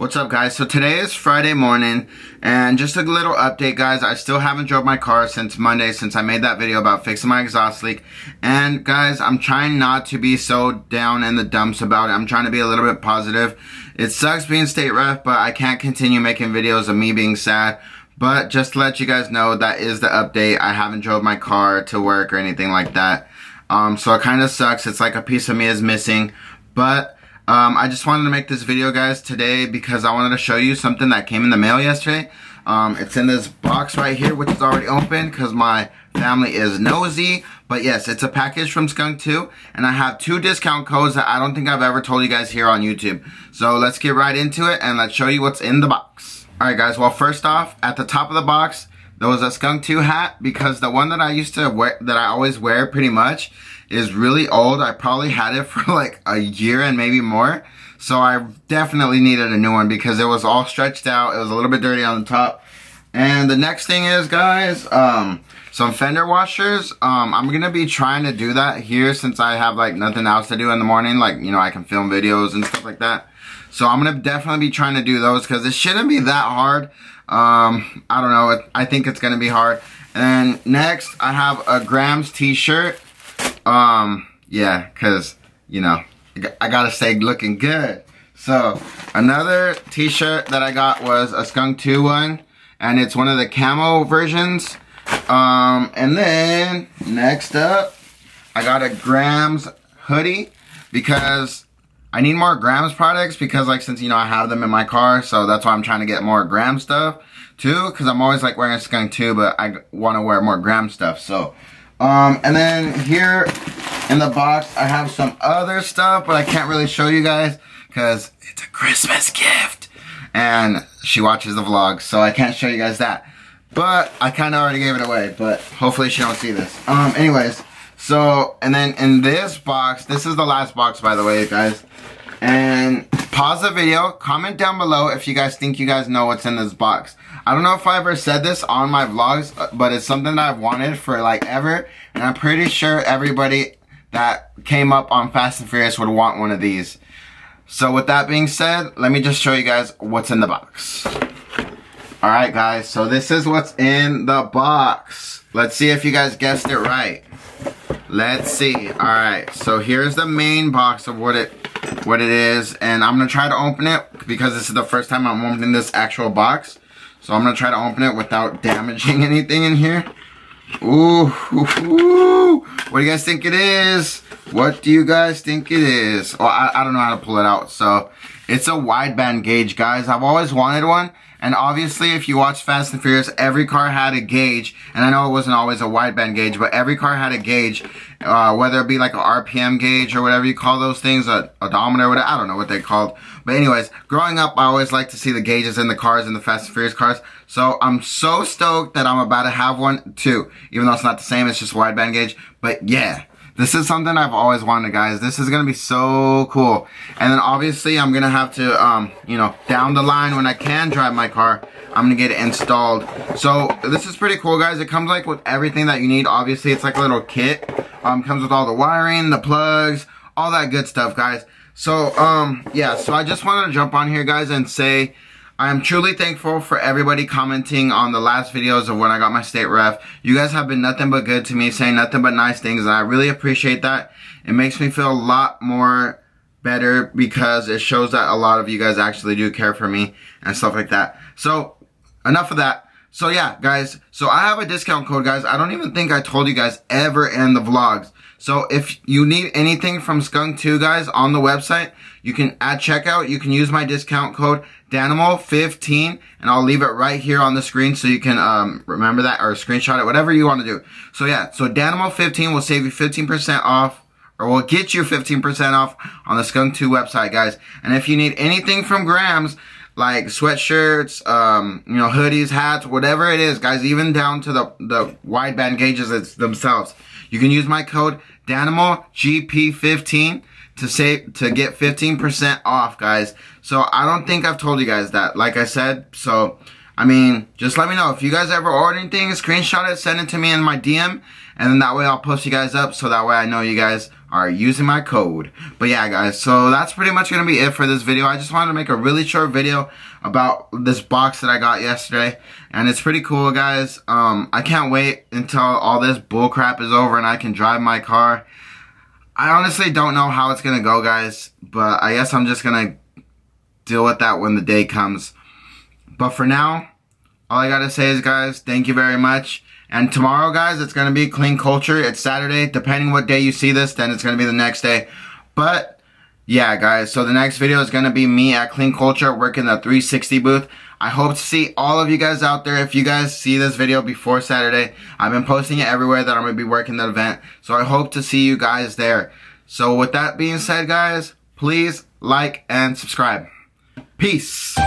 What's up, guys? So today is Friday morning, and just a little update, guys. I still haven't drove my car since Monday, since I made that video about fixing my exhaust leak. And guys, I'm trying not to be so down in the dumps about it. I'm trying to be a little bit positive. It sucks being state rep, but I can't continue making videos of me being sad. But just to let you guys know, that is the update. I haven't drove my car to work or anything like that. So it kind of sucks. It's like a piece of me is missing. But I just wanted to make this video, guys, today because I wanted to show you something that came in the mail yesterday. It's in this box right here, which is already open because my family is nosy. But yes, it's a package from SKUNK2, and I have 2 discount codes that I don't think I've ever told you guys here on YouTube. So let's get right into it and let's show you what's in the box. Alright, guys, well, first off, at the top of the box, there was a SKUNK2 hat because the one that I used to wear, that I always wear pretty much, is really old. I probably had it for like a year and maybe more. So I definitely needed a new one because it was all stretched out. It was a little bit dirty on the top. And the next thing is, guys, some fender washers. I'm going to be trying to do that here since I have like nothing else to do in the morning. Like, you know, I can film videos and stuff like that. So I'm going to definitely be trying to do those because it shouldn't be that hard. I don't know. I think it's going to be hard. And next, I have a Grams t-shirt. Yeah, cause, you know, I gotta stay looking good. So, another t-shirt that I got was a SKUNK2 one, and it's one of the camo versions. And then, next up, I got a Grams hoodie, because I need more Grams products, because, like, since, you know, I have them in my car, so that's why I'm trying to get more Grams stuff, too, because I'm always, like, wearing SKUNK2, but I want to wear more Grams stuff, so. And then here in the box, I have some other stuff, but I can't really show you guys because it's a Christmas gift. And she watches the vlog, so I can't show you guys that. But I kind of already gave it away, but hopefully she don't see this. Anyways, so, and then in this box, this is the last box, by the way, guys. And pause the video, comment down below if you guys think you guys know what's in this box. I don't know if I ever said this on my vlogs, but it's something that I've wanted for like ever. And I'm pretty sure everybody that came up on Fast and Furious would want one of these. So with that being said, let me just show you guys what's in the box. Alright, guys, so this is what's in the box. Let's see if you guys guessed it right. Let's see. Alright, so here's the main box of what it is. And I'm going to try to open it because this is the first time I'm opening this actual box. So I'm going to try to open it without damaging anything in here. Ooh, what do you guys think it is? What do you guys think it is? Well, I don't know how to pull it out. So it's a wideband gauge, guys. I've always wanted one. And obviously, if you watch Fast and Furious, every car had a gauge. And I know it wasn't always a wideband gauge, but every car had a gauge. Whether it be like a RPM gauge or whatever you call those things, a odometer, whatever, I don't know what they're called. But anyways, growing up, I always like to see the gauges in the cars, in the Fast and Furious cars. So I'm so stoked that I'm about to have one too. Even though it's not the same, it's just a wideband gauge. But yeah. This is something I've always wanted, guys. This is going to be so cool. And then obviously I'm going to have to, you know, down the line when I can drive my car, I'm going to get it installed. So this is pretty cool, guys. It comes like with everything that you need. Obviously it's like a little kit. Comes with all the wiring, the plugs, all that good stuff, guys. So, yeah, so I just wanted to jump on here, guys, and say I am truly thankful for everybody commenting on the last videos of when I got my state ref. You guys have been nothing but good to me, saying nothing but nice things, and I really appreciate that. It makes me feel a lot more better because it shows that a lot of you guys actually do care for me and stuff like that. So, enough of that. So yeah, guys, so I have a discount code, guys. I don't even think I told you guys ever in the vlogs. So if you need anything from SKUNK2, guys, on the website, you can, at checkout, you can use my discount code Danimal15, and I'll leave it right here on the screen so you can remember that or screenshot it, whatever you want to do. So yeah, so Danimal15 will save you 15% off, or will get you 15% off on the SKUNK2 website, guys. And if you need anything from Grams, like sweatshirts, you know, hoodies, hats, whatever it is, guys, even down to the wideband gauges themselves, you can use my code DanimalGP15 to get 15% off, guys. So I don't think I've told you guys that, like I said. So I mean, just let me know if you guys ever order anything, screenshot it, send it to me in my DM, and then that way I'll post you guys up, so that way I know you guys are using my code. But yeah, guys, so that's pretty much gonna be it for this video. I just wanted to make a really short video about this box that I got yesterday, and it's pretty cool, guys. I can't wait until all this bullcrap is over and I can drive my car. I honestly don't know how it's gonna go, guys, but I guess I'm just gonna deal with that when the day comes. But for now, all I gotta say is, guys, thank you very much. And tomorrow, guys, it's gonna be clean culture. It's Saturday. Depending what day you see this, then it's gonna be the next day. But yeah, guys, so the next video is gonna be me at Clean Culture working the 360 booth. I hope to see all of you guys out there. If you guys see this video before Saturday, I've been posting it everywhere that I'm gonna be working the event. So I hope to see you guys there. So with that being said, guys, please like and subscribe. Peace.